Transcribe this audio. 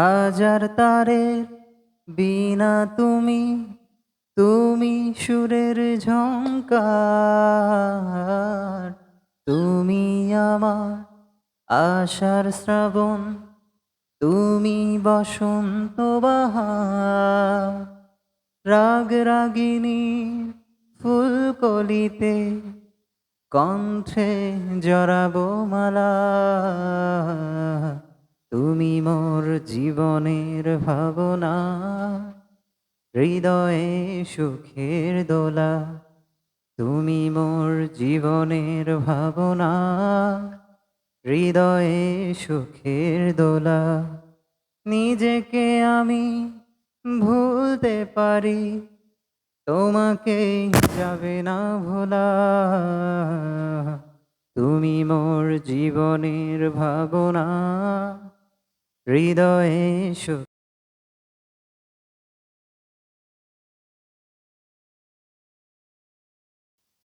হাজার তারের বীণা তুমি, তুমি সুরের ঝংকার। তুমি আমার আশার শ্রাবণ, তুমি বসন্ত বাহার। রাগ রাগিনী ফুলকলিতে কণ্ঠে জড়াবো মালা। তুমি মোর জীবনের ভাবনা, হৃদয়ে সুখের দোলা। তুমি মোর জীবনের ভাবনা, হৃদয়ে সুখের দোলা। নিজেকে আমি ভুলতে পারি, তোমাকে যাবে না ভোলা। তুমি মোর জীবনের ভাবনা, হৃদয়ে সুখ।